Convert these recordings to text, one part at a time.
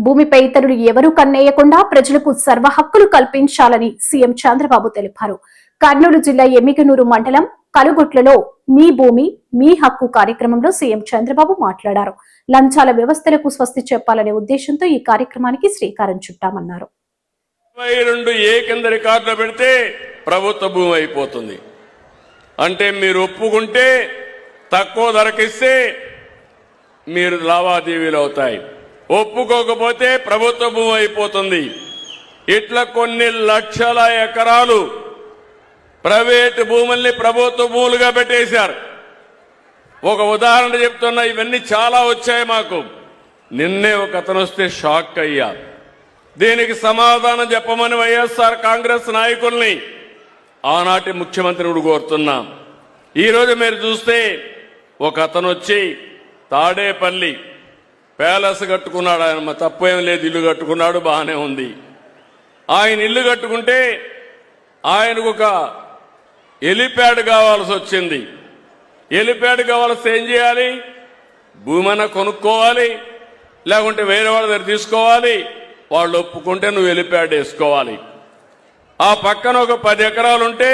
భూమిపై ఇతరులు ఎవరూ కన్నేయకుండా ప్రజలకు సర్వ హక్కులు కల్పించాలని సీఎం చంద్రబాబు తెలిపారు. కర్నూలు జిల్లా ఎమ్మిగనూరు మండలం కలుగుట్లలో మీ భూమి మీ హక్కు కార్యక్రమంలో సీఎం చంద్రబాబు మాట్లాడారు. లంచాల వ్యవస్థలకు స్వస్తి చెప్పాలనే ఉద్దేశంతో ఈ కార్యక్రమానికి శ్రీకారం చుట్టామన్నారు. 22A కింద రికార్డులో పెడితే ప్రభుత్వ భూమి అయిపోతుంది. అంటే మీరు ఒప్పుకుంటే తక్కువ ధరకిస్తే మీరు లావాదేవీలు అవుతాయి, ఒప్పుకోకపోతే ప్రభుత్వ భూమి అయిపోతుంది. ఇట్లా కొన్ని లక్షల ఎకరాలు ప్రైవేటు భూముల్ని ప్రభుత్వ భూములుగా పెట్టేశారు. ఒక ఉదాహరణ చెప్తున్నా, ఇవన్నీ చాలా వచ్చాయి మాకు. నిన్నే ఒక అతను వస్తే షాక్ అయ్యా. దీనికి సమాధానం చెప్పమని వైఎస్ఆర్ కాంగ్రెస్ నాయకుల్ని ఆనాటి ముఖ్యమంత్రిని కోరుతున్నాం. ఈరోజు మీరు చూస్తే ఒక అతను వచ్చి తాడేపల్లి ప్యాలెస్ కట్టుకున్నాడు. ఆయన తప్పేం లేదు, ఇల్లు కట్టుకున్నాడు, బాగానే ఉంది. ఆయన ఇల్లు కట్టుకుంటే ఆయనకు ఒక హెలిప్యాడ్ కావాల్సి వచ్చింది. హెలిప్యాడ్ కావాల్సి ఏం చేయాలి? భూమన కొనుక్కోవాలి, లేకుంటే వేరే వాళ్ళ దగ్గర తీసుకోవాలి. వాళ్ళు ఒప్పుకుంటే నువ్వు హెలిప్యాడ్ వేసుకోవాలి. ఆ పక్కన ఒక 10 ఎకరాలు ఉంటే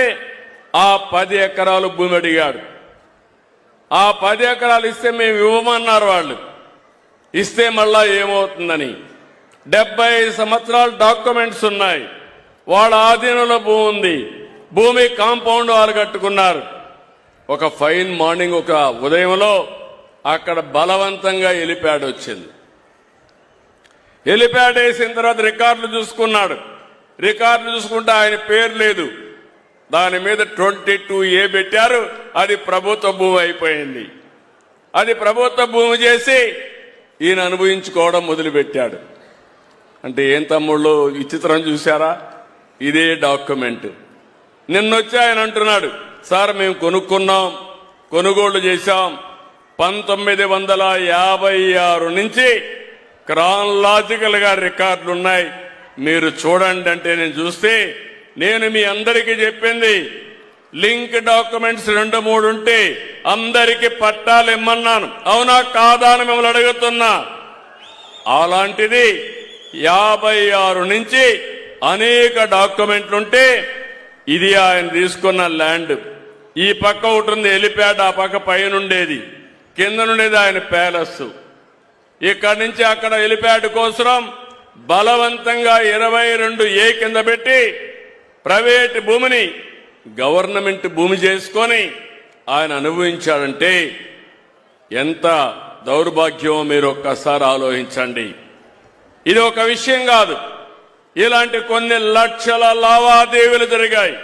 ఆ 10 ఎకరాలు భూమి అడిగాడు. ఆ 10 ఎకరాలు ఇస్తే మేము ఇవ్వమన్నారు. వాళ్ళు ఇస్తే మళ్ళా ఏమవుతుందని 70 సంవత్సరాల డాక్యుమెంట్స్ ఉన్నాయి. వాళ్ళ ఆధీనంలో భూమి ఉంది. భూమి కాంపౌండ్ వాళ్ళు కట్టుకున్నారు. ఒక ఫైన్ మార్నింగ్, ఒక ఉదయంలో అక్కడ బలవంతంగా హెలిప్యాడ్ వచ్చింది. హెలిప్యాడ్ వేసిన తర్వాత రికార్డులు చూసుకున్నాడు. రికార్డులు చూసుకుంటే ఆయన పేరు లేదు. దాని మీద 22A పెట్టారు. అది ప్రభుత్వ భూమి అయిపోయింది. అది ప్రభుత్వ భూమి చేసి ఈయన అనుభవించుకోవడం మొదలుపెట్టాడు. అంటే ఏం తమ్ముళ్ళు విచిత్రం చూశారా? ఇదే డాక్యుమెంట్. నిన్నొచ్చి ఆయన అంటున్నాడు, సార్ మేము కొనుక్కున్నాం, కొనుగోళ్లు చేశాం. 1956 నుంచి క్రానలాజికల్ గా రికార్డులు ఉన్నాయి, మీరు చూడండి అంటే నేను చూస్తే, నేను మీ అందరికీ చెప్పింది లింక్ డాక్యుమెంట్స్ 2-3 ఉంటే అందరికీ పట్టాలు ఇమ్మన్నాను. అవునా కాదా అని మిమ్మల్ని అడుగుతున్నా. అలాంటిది 56 నుంచి అనేక డాక్యుమెంట్లు ఉంటే ఇది ఆయన తీసుకున్న ల్యాండ్. ఈ పక్క ఒకటి ఉంది హెలిప్యాడ్, ఆ పక్క పైన ఉండేది, కింద నుండేది ఆయన ప్యాలెస్. ఇక్కడి నుంచి అక్కడ హెలిప్యాడ్ కోసం బలవంతంగా 22A కింద పెట్టి ప్రైవేట్ భూమిని గవర్నమెంట్ భూమి చేసుకొని ఆయన అనుభవించాడంటే ఎంత దౌర్భాగ్యమో మీరు ఒక్కసారి ఆలోచించండి. ఇది ఒక విషయం కాదు, ఇలాంటి కొన్ని లక్షల లావాదేవీలు జరిగాయి.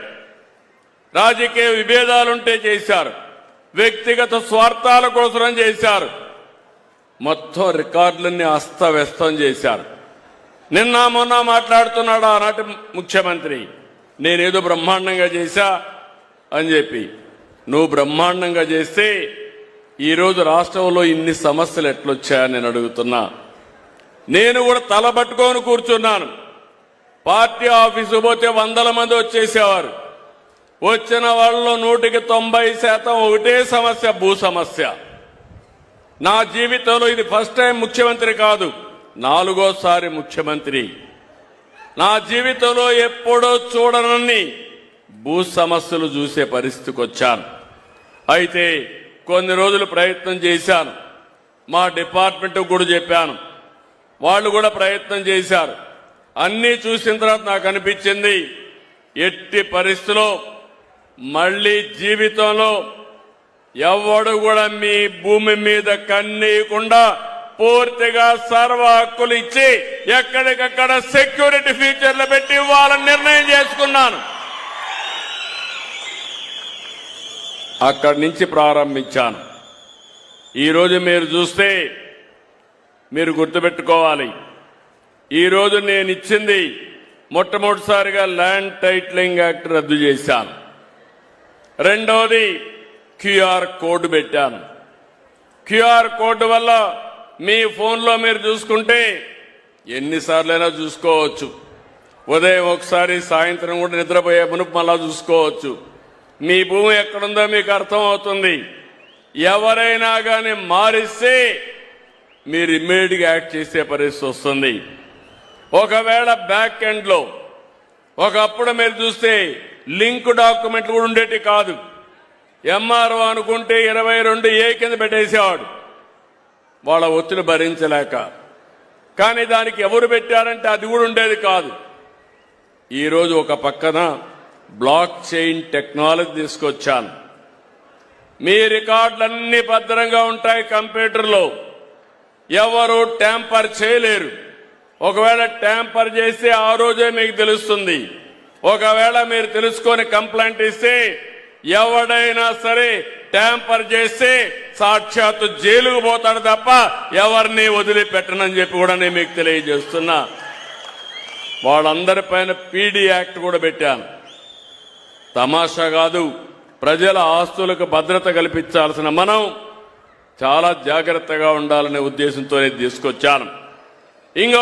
రాజకీయ విభేదాలుంటే చేశారు, వ్యక్తిగత స్వార్థాల కోసం చేశారు. మొత్తం రికార్డులన్నీ అస్తవ్యస్తం చేశారు. నిన్న మొన్న మాట్లాడుతున్నాడు ఆనాటి ముఖ్యమంత్రి, నేనేదో బ్రహ్మాండంగా చేశా అని చెప్పి. నువ్వు బ్రహ్మాండంగా చేస్తే ఈరోజు రాష్ట్రంలో ఇన్ని సమస్యలు ఎట్లొచ్చాయని నేను అడుగుతున్నా. నేను కూడా తలబట్టుకొని కూర్చున్నాను. పార్టీ ఆఫీసు పోతే 100 మంది వచ్చేసేవారు. వచ్చిన వాళ్ళలో 190% ఒకటే సమస్య, భూ సమస్య. నా జీవితంలో ఇది ఫస్ట్ టైం ముఖ్యమంత్రి కాదు, 4వ ముఖ్యమంత్రి. నా జీవితంలో ఎప్పుడో చూడనన్ని భూ సమస్యలు చూసే పరిస్థితికి వచ్చాను. అయితే కొన్ని రోజులు ప్రయత్నం చేశాను. మా డిపార్ట్మెంట్ కూడా చెప్పాను, వాళ్ళు కూడా ప్రయత్నం చేశారు. అన్నీ చూసిన తర్వాత నాకు అనిపించింది, ఎట్టి పరిస్థితిలో మళ్లీ జీవితంలో ఎవడు కూడా మీ భూమి మీద కన్నీయకుండా పూర్తిగా సర్వ హక్కులు ఇచ్చి ఎక్కడికక్కడ సెక్యూరిటీ ఫీచర్లు పెట్టి ఇవ్వాలని నిర్ణయం చేసుకున్నాను. అక్కడి నుంచి ప్రారంభించాను. ఈరోజు మీరు చూస్తే మీరు గుర్తుపెట్టుకోవాలి, ఈరోజు నేను ఇచ్చింది మొట్టమొదటిసారిగా ల్యాండ్ టైటిలింగ్ యాక్ట్ రద్దు చేశాను. రెండవది QR కోడ్ పెట్టాను. QR కోడ్ వల్ల మీ ఫోన్లో మీరు చూసుకుంటే ఎన్నిసార్లైనా చూసుకోవచ్చు. ఉదయం ఒకసారి, సాయంత్రం కూడా నిద్రపోయే మునుపు మళ్ళా చూసుకోవచ్చు. మీ భూమి ఎక్కడుందో మీకు అర్థం అవుతుంది. ఎవరైనా కానీ మారిస్తే మీరు ఇమ్మీడియట్గా యాక్ట్ చేసే పరిస్థితి వస్తుంది. ఒకవేళ బ్యాక్ ఎండ్ లో ఒకప్పుడు మీరు చూస్తే లింక్ డాక్యుమెంట్లు కూడా ఉండేటి కాదు. ఎంఆర్ఓ అనుకుంటే 22A కింద పెట్టేసేవాడు వాళ్ళ ఒత్తిడి భరించలేక. కానీ దానికి ఎవరు పెట్టారంటే అది కూడా ఉండేది కాదు. ఈరోజు ఒక పక్కన బ్లాక్ చైన్ టెక్నాలజీ తీసుకొచ్చాను. మీ రికార్డులన్నీ భద్రంగా ఉంటాయి కంప్యూటర్లో, ఎవరు ట్యాంపర్ చేయలేరు. ఒకవేళ ట్యాంపర్ చేస్తే ఆ రోజే మీకు తెలుస్తుంది. ఒకవేళ మీరు తెలుసుకొని కంప్లైంట్ ఇస్తే ఎవడైనా సరే ట్యాంపర్ చేస్తే సాక్షాత్తు జైలుకు పోతాడు తప్ప ఎవరిని వదిలిపెట్టనని చెప్పి కూడా నేను మీకు తెలియజేస్తున్నా. వాళ్ళందరిపైన పీడీ యాక్ట్ కూడా పెట్టాను. తమాషా కాదు, ప్రజల ఆస్తులకు భద్రత కల్పించాల్సిన మనం చాలా జాగ్రత్తగా ఉండాలనే ఉద్దేశంతో తీసుకొచ్చాను. ఇంకో